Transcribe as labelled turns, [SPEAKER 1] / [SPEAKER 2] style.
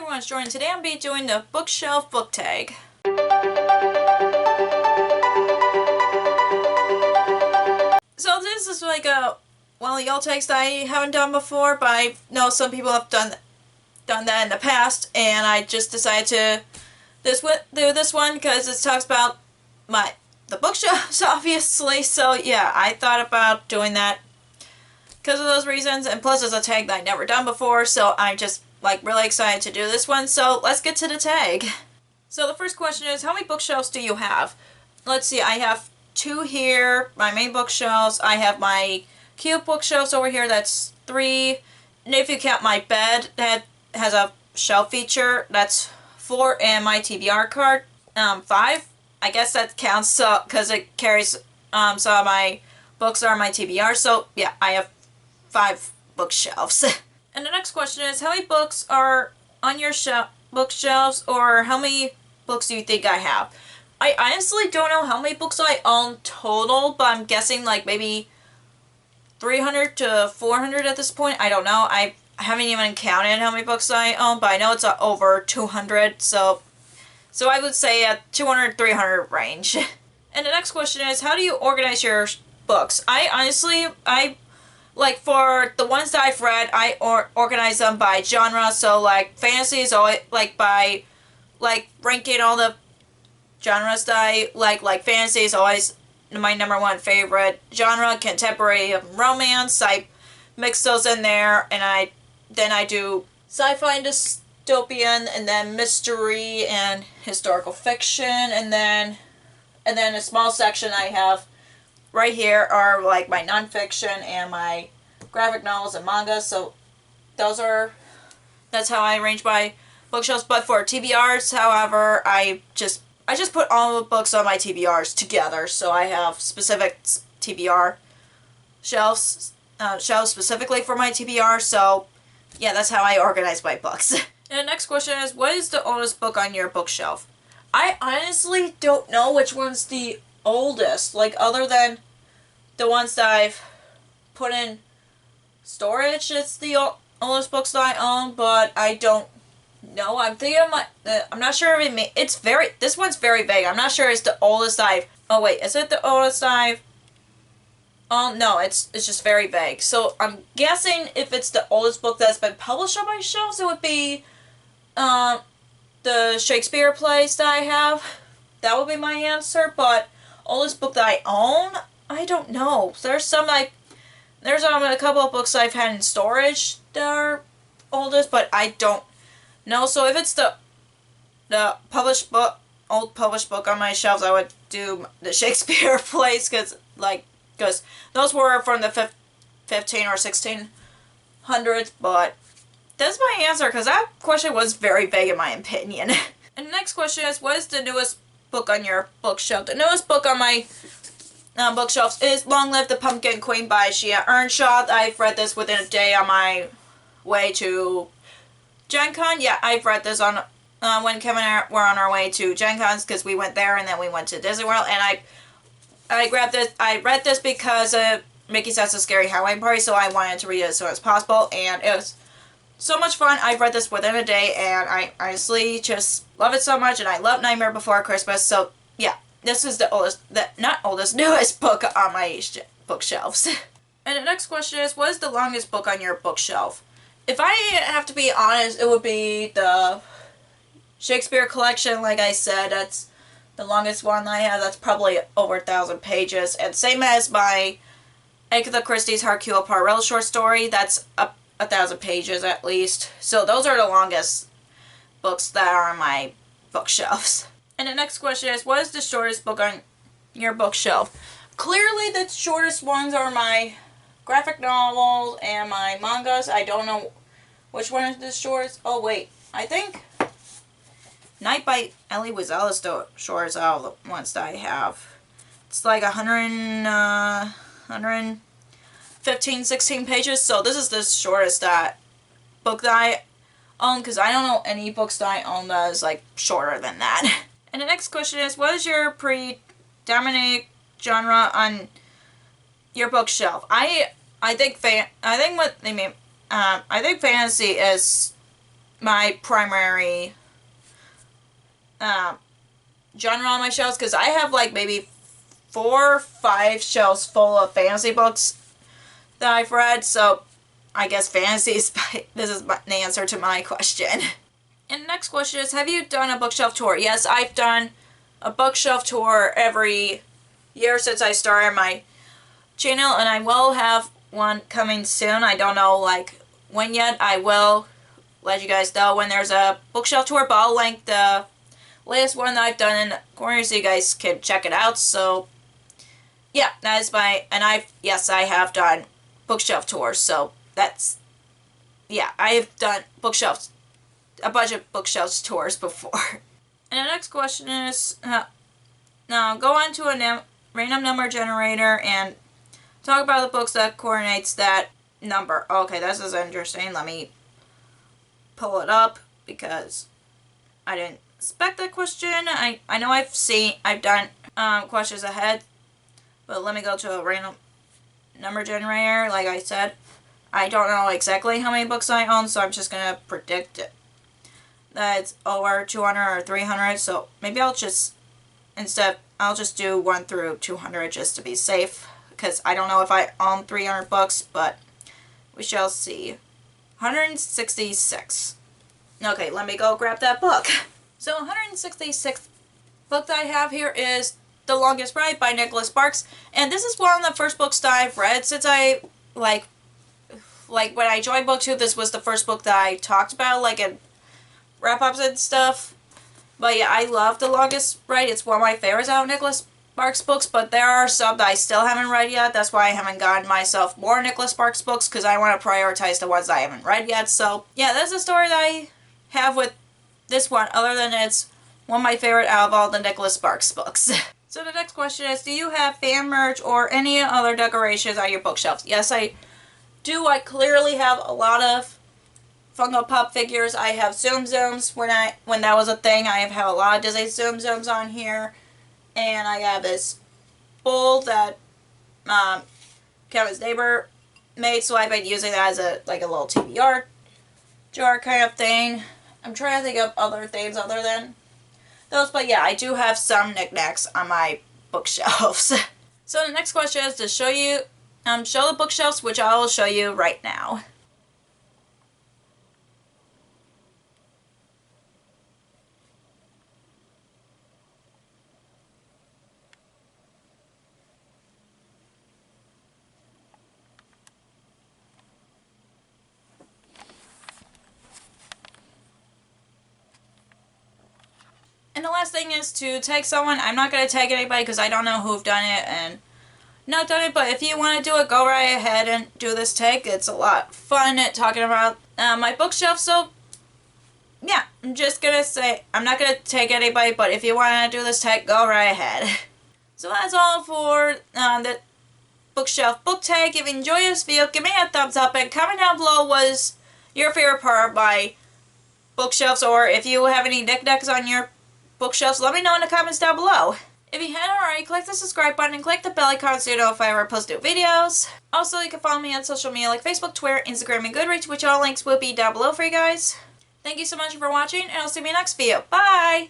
[SPEAKER 1] everyone's joining. Today I'm be doing the bookshelf book tag. So this is like one of the old tags that I haven't done before, but I know some people have done that in the past, and I just decided to do this one because it talks about the bookshelves, obviously. So yeah, I thought about doing that because of those reasons, and plus it's a tag that I've never done before, so I'm just really excited to do this one. So let's get to the tag. So the first question is, how many bookshelves do you have? Let's see, I have 2 here, my main bookshelves. I have my cube bookshelves over here, that's 3. And if you count my bed that has a shelf feature, that's 4, and my TBR card, 5. I guess that counts because it carries some of my books are my TBR. So yeah, I have 5 bookshelves. And the next question is, how many books are on your bookshelves, or how many books do you think I have? I honestly don't know how many books I own total, but I'm guessing like maybe 300 to 400 at this point. I don't know. I haven't even counted how many books I own, but I know it's over 200, so I would say at 200 300 range. And the next question is, how do you organize your books? I honestly, like for the ones that I've read, I organize them by genre. So like fantasy is always by ranking all the genres that I like fantasy is always my #1 favorite genre. Contemporary romance, I mix those in there, and I do sci-fi and dystopian, and then mystery and historical fiction, and then a small section I have right here are like my nonfiction and my graphic novels and manga. So that's how I arrange my bookshelves. But for TBRs, however, I just put all the books on my TBRs together. So I have specific TBR shelves specifically for my TBR. So yeah, that's how I organize my books. And the next question is, what is the oldest book on your bookshelf? I honestly don't know which one's the oldest, other than the ones that I've put in storage. It's the oldest books that I own, but I don't know. I'm thinking I'm not sure if this one's very vague. I'm not sure it's the oldest oh wait, is it the oldest no, it's just very vague. So I'm guessing if it's the oldest book that's been published on my shelves, it would be the Shakespeare plays that I have. That would be my answer. But oldest book that I own, I don't know. There's a couple of books I've had in storage that are oldest, but I don't know. So if it's the old published book on my shelves, I would do the Shakespeare plays, because those were from the 15 or 1600s. But that's my answer, because that question was very vague in my opinion. And the next question is, what is the newest book on your bookshelf? The newest book on my bookshelves is Long Live the Pumpkin Queen by Shia Earnshaw. I've read this within a day on my way to Gen Con. Yeah, I've read this on when Kevin and I were on our way to Gen Cons, because we went there and then we went to Disney World, and I grabbed this. I read this because Mickey Says a Scary Halloween Party, so I wanted to read it as soon as possible, and it was so much fun. I've read this within a day, and I honestly just love it so much, and I love Nightmare Before Christmas. So yeah, this is the newest book on my bookshelves. And the next question is, what is the longest book on your bookshelf? If I have to be honest, it would be the Shakespeare collection. Like I said, that's the longest one I have. That's probably over 1,000 pages. And same as my Agatha Christie's Hercule Poirot short story, that's 1,000 pages at least. So those are the longest books that are on my bookshelves. And the next question is, what is the shortest book on your bookshelf? Clearly the shortest ones are my graphic novels and my mangas. I don't know which one is the shortest. Oh wait, I think Night by Elie Wiesel is the shortest out of the ones that I have. It's like 115, 16 pages. So this is the shortest book that I own, because I don't know any books that I own that is shorter than that. And the next question is, what is your predominant genre on your bookshelf? I think fantasy is my primary genre on my shelves, because I have like maybe 4 or 5 shelves full of fantasy books that I've read, so I guess fantasy is this is the answer to my question. And the next question is, have you done a bookshelf tour? Yes, I've done a bookshelf tour every year since I started my channel, and I will have one coming soon. I don't know like when yet. I will let you guys know when there's a bookshelf tour, but I'll link the latest one that I've done in the corner so you guys can check it out. So yeah, that is my, and I have done bookshelf tours, so that's, yeah, I have done bookshelves, a bunch of bookshelf tours before. And the next question is, now go on to a random number generator and talk about the books that coordinates that number. Okay, this is interesting. Let me pull it up because I didn't expect that question. I know I've done questions ahead, but let me go to a random number generator. Like I said, I don't know exactly how many books I own, so I'm just gonna predict it. That it's over 200 or 300, so maybe I'll just do 1 through 200 just to be safe, because I don't know if I own 300 books, but we shall see. 166. Okay, let me go grab that book. So 166th book that I have here is The Longest Ride by Nicholas Sparks, and this is one of the first books that I've read since I, like when I joined BookTube, this was the first book that I talked about, like in wrap-ups and stuff. But yeah, I love The Longest Ride. It's one of my favorites out of Nicholas Sparks books, but there are some that I still haven't read yet. That's why I haven't gotten myself more Nicholas Sparks books, because I want to prioritize the ones I haven't read yet. So yeah, that's the story that I have with this one, other than it's one of my favorite out of all the Nicholas Sparks books. So the next question is, do you have fan merch or any other decorations on your bookshelves? Yes, I do. I clearly have a lot of Funko Pop figures. I have Zoom Zooms when that was a thing. I have a lot of Disney Zoom Zooms on here. And I have this bowl that Kevin's neighbor made, so I've been using that as a little TBR jar kind of thing. I'm trying to think of other things other than those, but yeah, I do have some knickknacks on my bookshelves. So the next question is to show the bookshelves, which I will show you right now. And the last thing is to tag someone. I'm not going to tag anybody because I don't know who've done it and not done it, but if you want to do it, go right ahead and do this tag. It's a lot of fun talking about my bookshelf, so yeah, I'm just going to say, I'm not going to tag anybody, but if you want to do this tag, go right ahead. So that's all for the bookshelf book tag. If you enjoyed this video, give me a thumbs up and comment down below what is your favorite part of my bookshelves, or if you have any knickknacks on your bookshelves, let me know in the comments down below. If you haven't already, click the subscribe button and click the bell icon so you know if I ever post new videos. Also, you can follow me on social media like Facebook, Twitter, Instagram, and Goodreads, which all links will be down below for you guys. Thank you so much for watching, and I'll see you in my next video. Bye!